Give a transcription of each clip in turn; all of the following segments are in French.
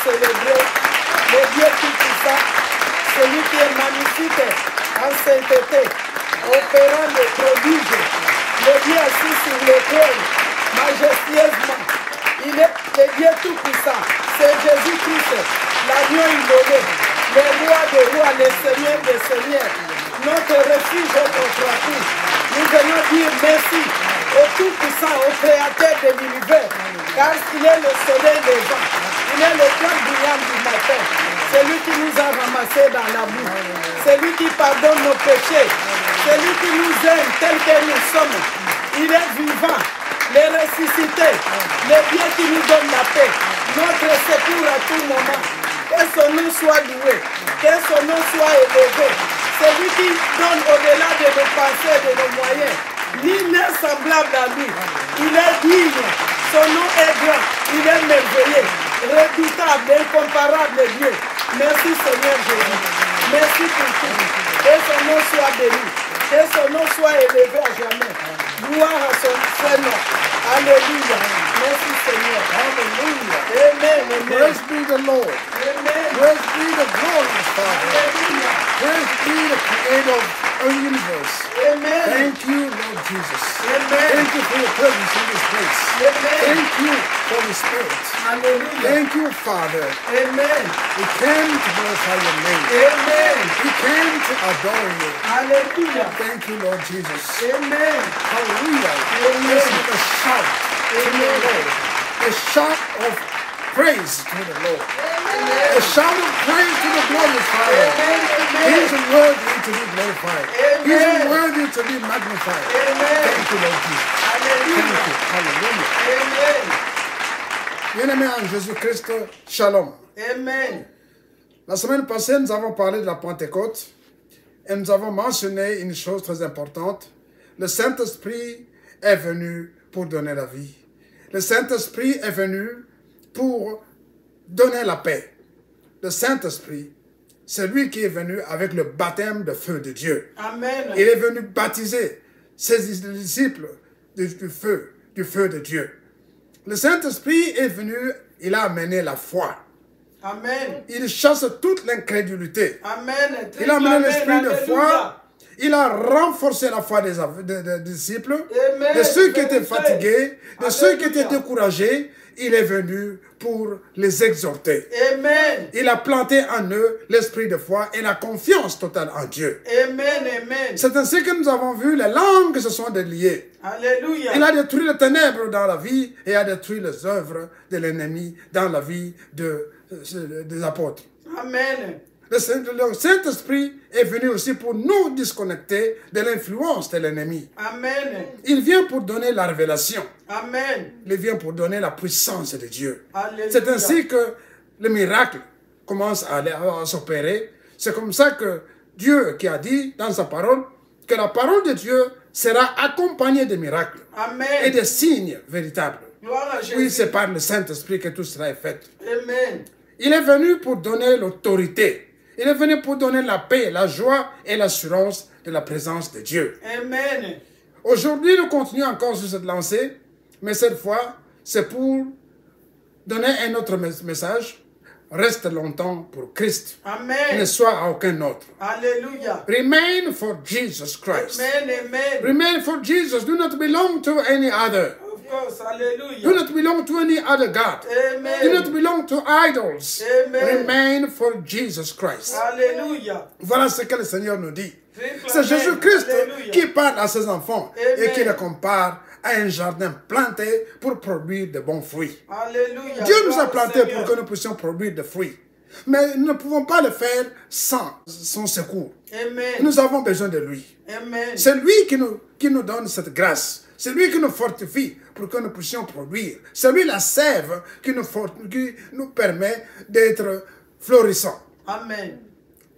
Célébrer le Dieu tout-puissant, celui qui est magnifique en sainteté, opérant des prodiges, le Dieu assis sur le trône, majestueusement. Il est le Dieu tout-puissant, c'est Jésus-Christ, l'agneau immolé, le roi des rois, le Seigneur des seigneurs, notre refuge contre tout. Nous venons dire merci au tout-puissant, au créateur de l'univers, car il est le soleil des vents. Il est le point brillant du matin. C'est lui qui nous a ramassés dans la boue. C'est lui qui pardonne nos péchés. C'est lui qui nous aime tel que nous sommes. Il est vivant, le ressuscité, le Dieu qui nous donne la paix, notre secours à tout moment. Que son nom soit loué, que son nom soit élevé. C'est lui qui donne au-delà de nos pensées et de nos moyens. Nul n'est semblable à lui. Il est digne. Son nom est grand. Il est merveilleux, redoutable, incomparable Dieu. Merci Seigneur Jésus. Merci pour tout. Que son nom soit béni. Que son nom soit élevé à jamais. Gloire à son Seigneur. Alléluia. Merci Seigneur. Alléluia. Amen. Praise be the Lord. Amen. Praise be the glorious Father. Alléluia. Praise be the creator of our universe. Amen. Thank you, Lord Jesus. Amen. Thank you for your presence in this place. Amen. Thank you, Holy Spirit. Alléluia. Thank you, Father. Amen. We came to glorify your name. Amen. We came to adore you. Alléluia. Thank you, Lord Jesus. Amen. Hallelujah. Amen. Let's give a shout to the Lord. A shout of praise to the Lord. A shout of praise to the glorious Father. He is worthy to be glorified. He is worthy to be magnified. Thank you, Lord Jesus. Thank you. Hallelujah. Amen. Bien-aimés en Jésus-Christ, shalom. Amen. La semaine passée, nous avons parlé de la Pentecôte et nous avons mentionné une chose très importante. Le Saint-Esprit est venu pour donner la vie. Le Saint-Esprit est venu pour donner la paix. Le Saint-Esprit, c'est lui qui est venu avec le baptême de feu de Dieu. Amen. Il est venu baptiser ses disciples du feu de Dieu. Le Saint-Esprit est venu, il a amené la foi. Amen. Il chasse toute l'incrédulité. Amen. Il a amené l'esprit de Alléluia. foi. Il a renforcé la foi des disciples, Amen. de ceux qui étaient fatigués, de ceux qui Alléluia. étaient découragés. Il est venu pour les exhorter. Amen. Il a planté en eux l'esprit de foi et la confiance totale en Dieu. Amen. Amen. C'est ainsi que nous avons vu les langues se sont déliées. Alléluia. Il a détruit les ténèbres dans la vie et a détruit les œuvres de l'ennemi dans la vie des apôtres. Amen. Le Saint-Esprit est venu aussi pour nous disconnecter de l'influence de l'ennemi. Amen. Il vient pour donner la révélation. Amen. Il vient pour donner la puissance de Dieu. Alléluia. C'est ainsi que le miracle commence à s'opérer. C'est comme ça que Dieu qui a dit dans sa parole que la parole de Dieu sera accompagnée de miracles Amen. et de signes véritables. Gloire à Jésus. Oui, c'est par le Saint-Esprit que tout cela est fait. Amen. Il est venu pour donner l'autorité. Il est venu pour donner la paix, la joie et l'assurance de la présence de Dieu. Amen. Aujourd'hui, nous continuons encore sur cette lancée, mais cette fois, c'est pour donner un autre message. Reste longtemps pour Christ. Amen. Ne sois à aucun autre. Alléluia. Remain for Jesus Christ. Amen. Amen. Remain for Jesus. Do not belong to any other. Of course. Alléluia. Do not belong to any other God. Amen. Do not belong to idols. Amen. Remain for Jesus Christ. Alléluia. Voilà ce que le Seigneur nous dit. C'est Amen. Jésus-Christ Alléluia. qui parle à ses enfants et Amen. qui les compare à un jardin planté pour produire de bons fruits. Alléluia. Dieu nous a Gloire au plantés pour Seigneur. que nous puissions produire des fruits. Mais nous ne pouvons pas le faire sans son secours. Amen. Nous avons besoin de lui. Amen. C'est lui qui nous donne cette grâce. C'est lui qui nous fortifie pour que nous puissions produire. C'est lui la sève qui nous permet d'être florissants. Amen.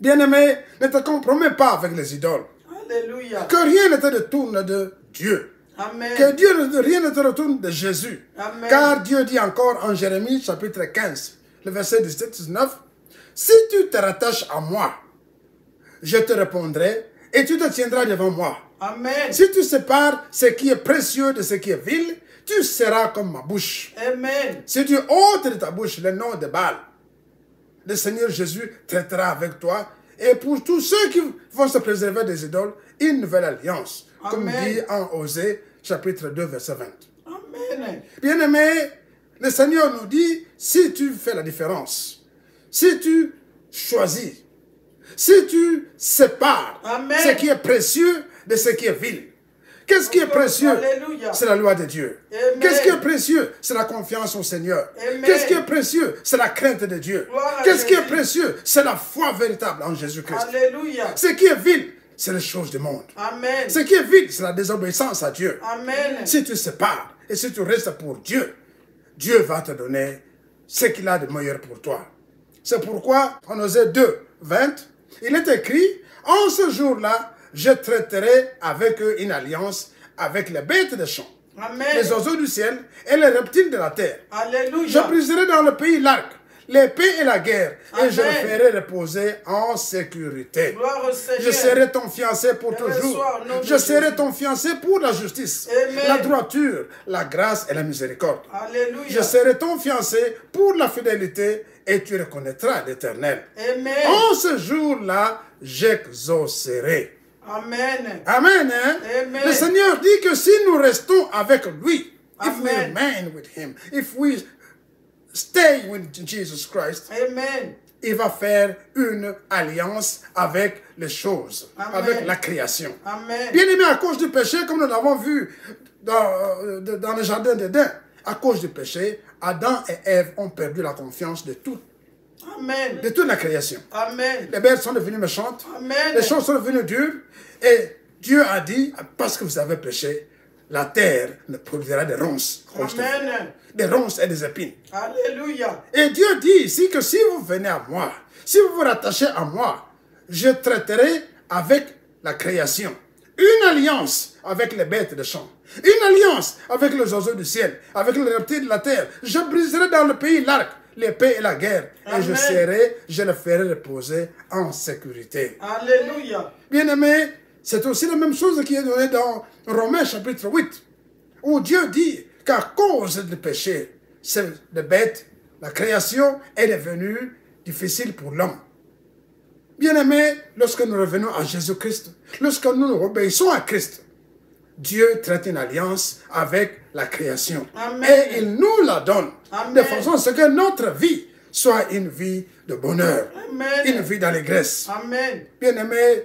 Bien-aimé, ne te compromets pas avec les idoles. Alléluia. Que rien ne te détourne de Dieu. Amen. Que rien ne te retourne de Jésus. Amen. Car Dieu dit encore en Jérémie chapitre 15, le verset 17-19, si tu te rattaches à moi, je te répondrai et tu te tiendras devant moi. Amen. Si tu sépares ce qui est précieux de ce qui est vil, tu seras comme ma bouche. Amen. Si tu ôtes de ta bouche le nom de Baal, le Seigneur Jésus traitera avec toi. Et pour tous ceux qui vont se préserver des idoles, une nouvelle alliance. Amen. Comme dit en Osée, chapitre 2, verset 20. Amen. Bien-aimé, le Seigneur nous dit, si tu fais la différence, si tu choisis, si tu sépares Amen. ce qui est précieux de ce qui est vil. Qu'est-ce qui est précieux? Alléluia. C'est la loi de Dieu. Amen. Qu'est-ce qui est précieux? C'est la confiance au Seigneur. Amen. Qu'est-ce qui est précieux? C'est la crainte de Dieu. Gloire à Qu'est-ce qui est Jésus. précieux? C'est la foi véritable en Jésus-Christ. Alléluia. Ce qui est vil, c'est les choses du monde. Amen. Ce qui est vil, c'est la désobéissance à Dieu. Amen. Si tu sépares et si tu restes pour Dieu, Dieu va te donner ce qu'il a de meilleur pour toi. C'est pourquoi, en Osée 2, 20, il est écrit, en ce jour-là, je traiterai avec eux une alliance avec les bêtes des champs, Amen. les oiseaux du ciel et les reptiles de la terre. Alléluia. Je briserai dans le pays l'arc, l'épée et la guerre, et je le Amen. ferai reposer en sécurité. Gloire au Seigneur. Je serai ton fiancé pour Et le toujours. soir, au nom de Je serai Jésus. ton fiancé pour la justice, Amen. la droiture, la grâce et la miséricorde. Alléluia. Je serai ton fiancé pour la fidélité et tu reconnaîtras l'Éternel. Amen. En ce jour-là, j'exaucerai. Amen. Amen. Hein? Amen. Le Seigneur dit que si nous restons avec lui, if we Amen. remain with him, if we stay with Jesus Christ, Amen. il va faire une alliance avec les choses, Amen. avec la création. Amen. Bien aimé, à cause du péché, comme nous l'avons vu dans le jardin d'Éden, à cause du péché, Adam et Ève ont perdu la confiance de toute Amen. la création. Amen. Les bêtes sont devenues méchantes, Amen. les choses sont devenues dures, et Dieu a dit, parce que vous avez péché, la terre ne produira des ronces, Amen. des ronces et des épines. Alléluia. Et Dieu dit ici que si vous venez à moi, si vous vous rattachez à moi, je traiterai avec la création. Une alliance avec les bêtes de champ. Une alliance avec les oiseaux du ciel, avec les reptiles de la terre. Je briserai dans le pays l'arc, l'épée et la guerre. Amen. Et je le ferai reposer en sécurité. Alléluia. Bien-aimé, c'est aussi la même chose qui est donnée dans Romains chapitre 8, où Dieu dit qu'à cause du péché, c'est de bête, la création est devenue difficile pour l'homme. Bien-aimé, lorsque nous revenons à Jésus-Christ, lorsque nous obéissons à Christ, Dieu traite une alliance avec la création. Amen. Et il nous la donne, Amen. de façon à ce que notre vie soit une vie de bonheur, Amen. une vie d'allégresse. Amen. Bien-aimé,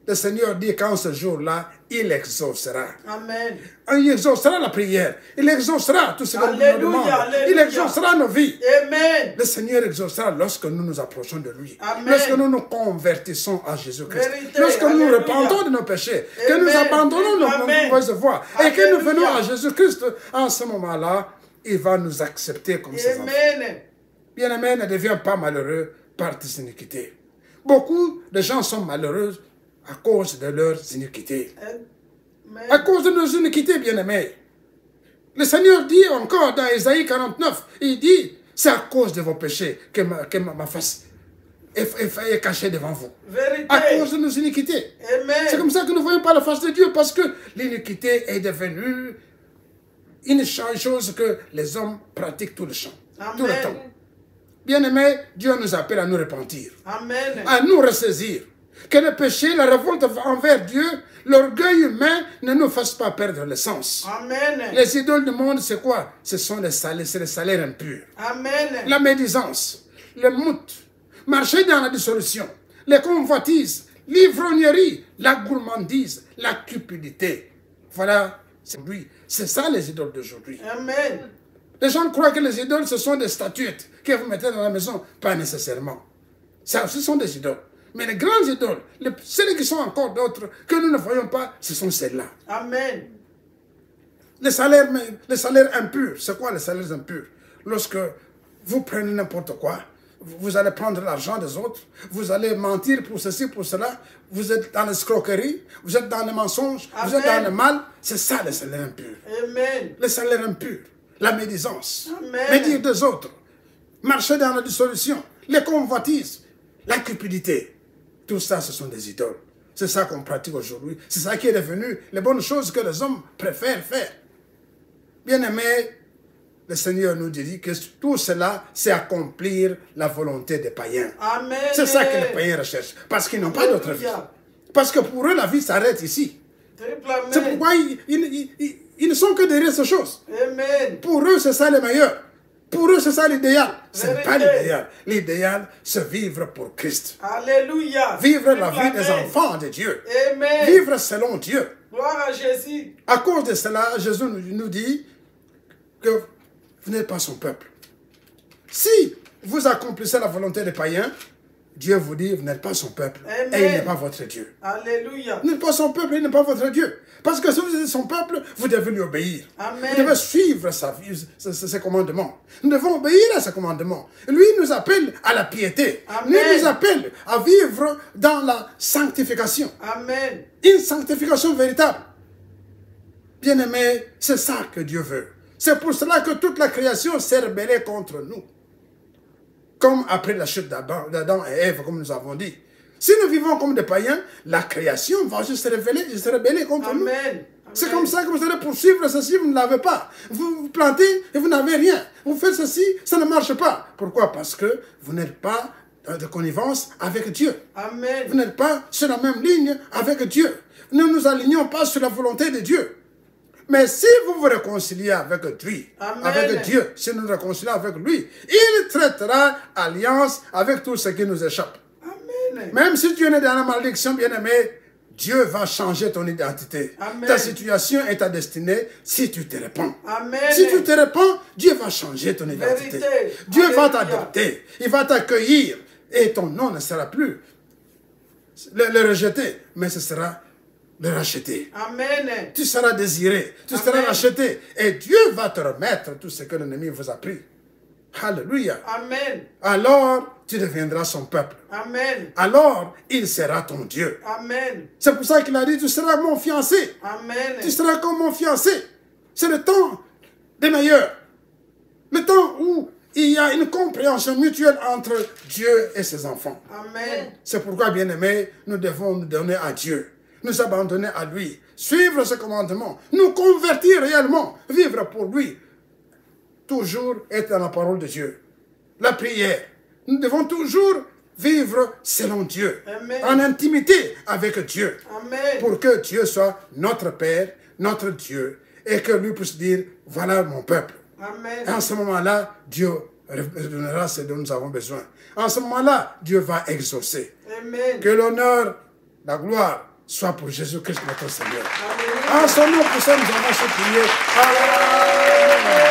le Seigneur dit qu'en ce jour-là, il exaucera. Amen. Il exaucera la prière. Il exaucera tout ce que nous Alléluia, nous demandons. alléluia. Il exaucera nos vies. Amen. Le Seigneur exaucera lorsque nous nous approchons de lui. Amen. Lorsque nous nous convertissons à Jésus-Christ. Vérité, Lorsque nous nous alléluia. repentons de nos péchés. Que Amen. nous abandonnons nos Amen. mauvaises voies. Et que nous Alléluia. venons à Jésus-Christ. En ce moment-là, il va nous accepter comme ses enfants. Amen. Bien-aimé, ne deviens pas malheureux par tes iniquités. Beaucoup de gens sont malheureux à cause de leurs iniquités. À Amen. cause de nos iniquités, bien-aimés. Le Seigneur dit encore dans Ésaïe 49, il dit, c'est à cause de vos péchés que ma face est cachée devant vous. Vérité. À cause de nos iniquités. C'est Amen. comme ça que nous ne voyons pas la face de Dieu, parce que l'iniquité est devenue une chose que les hommes pratiquent tout le temps. Tout le Amen. temps. Bien-aimés, Dieu nous appelle à nous repentir, Amen. à nous ressaisir. Que le péché, la révolte envers Dieu, l'orgueil humain ne nous fasse pas perdre le sens. Amen. Les idoles du monde, c'est quoi? Ce sont les salaires impurs. Amen. La médisance, le mout, marcher dans la dissolution, les convoitises, l'ivrognerie, la gourmandise, la cupidité. Voilà, c'est ça les idoles d'aujourd'hui. Amen. Les gens croient que les idoles, ce sont des statuettes que vous mettez dans la maison. Pas nécessairement. Ça, ce sont des idoles. Mais les grandes idoles, celles qui sont encore d'autres, que nous ne voyons pas, ce sont celles-là. Amen. Les salaires impurs, c'est quoi les salaires impurs? Lorsque vous prenez n'importe quoi, vous allez prendre l'argent des autres, vous allez mentir pour ceci, pour cela, vous êtes dans l'escroquerie, vous êtes dans le mensonge, vous êtes dans le mal. C'est ça le salaire impur. Amen. Le salaire impur, la médisance, Amen. médire des autres, marcher dans la dissolution, les convoitises, la cupidité. Tout ça, ce sont des idoles. C'est ça qu'on pratique aujourd'hui. C'est ça qui est devenu les bonnes choses que les hommes préfèrent faire. Bien-aimés, le Seigneur nous dit que tout cela, c'est accomplir la volonté des païens. Amen. C'est ça que les païens recherchent. Parce qu'ils n'ont pas d'autre vie. Parce que pour eux, la vie s'arrête ici. C'est pourquoi ils ne sont que derrière ces choses. Amen. Pour eux, c'est ça le meilleur. Pour eux, c'est ça l'idéal. Ce n'est pas l'idéal. L'idéal, c'est vivre pour Christ. Alléluia. Vivre la vie des enfants de Dieu. Amen. Vivre selon Dieu. Gloire à Jésus. À cause de cela, Jésus nous dit que vous n'êtes pas son peuple. Si vous accomplissez la volonté des païens, Dieu vous dit, vous n'êtes pas son peuple. Amen. Et il n'est pas votre Dieu. Alléluia. Vous n'êtes pas son peuple, il n'est pas votre Dieu. Parce que si vous êtes son peuple, vous devez lui obéir. Amen. Vous devez suivre ses commandements. Nous devons obéir à ses commandements. Lui nous appelle à la piété. Amen. Lui nous appelle à vivre dans la sanctification. Amen. Une sanctification véritable. Bien-aimés, c'est ça que Dieu veut. C'est pour cela que toute la création s'est rebellée contre nous. Comme après la chute d'Adam et Ève, comme nous avons dit. Si nous vivons comme des païens, la création va juste se rebeller contre nous. Amen. C'est comme ça que vous allez poursuivre ceci, vous ne l'avez pas. Vous plantez et vous n'avez rien. Vous faites ceci, ça ne marche pas. Pourquoi? Parce que vous n'êtes pas de connivence avec Dieu. Amen. Vous n'êtes pas sur la même ligne avec Dieu. Nous ne nous alignons pas sur la volonté de Dieu. Mais si vous vous réconciliez avec lui, Amen. avec Dieu, si nous nous réconcilions avec lui, il traitera alliance avec tout ce qui nous échappe. Amen. Même si tu es né dans la malédiction, bien-aimé, Dieu va changer ton identité. Amen. Ta situation et ta destinée si tu te répands. Amen. Si tu te répands, Dieu va changer ton identité. Vérité. Dieu va Alléluia. t'adopter. Il va t'accueillir. Et ton nom ne sera plus le rejeté, mais ce sera le racheter. Amen. Tu seras désiré, tu Amen. seras racheté. Et Dieu va te remettre tout ce que l'ennemi vous a pris. Alléluia. Amen. Alors, tu deviendras son peuple. Amen. Alors, il sera ton Dieu. Amen. C'est pour ça qu'il a dit, tu seras mon fiancé. Amen. Tu seras comme mon fiancé. C'est le temps des meilleurs. Le temps où il y a une compréhension mutuelle entre Dieu et ses enfants. Amen. C'est pourquoi, bien-aimés, nous devons nous donner à Dieu. Nous abandonner à lui. Suivre ses commandements. Nous convertir réellement. Vivre pour lui. Toujours être dans la parole de Dieu. La prière. Nous devons toujours vivre selon Dieu. Amen. En intimité avec Dieu. Amen. Pour que Dieu soit notre Père, notre Dieu. Et que lui puisse dire, voilà mon peuple. Amen. Et en ce moment-là, Dieu redonnera ce dont nous avons besoin. En ce moment-là, Dieu va exaucer. Amen. Que l'honneur, la gloire soit pour Jésus-Christ notre Seigneur. Alléluia. En son nom, pour ça, nous allons se prier. Amen.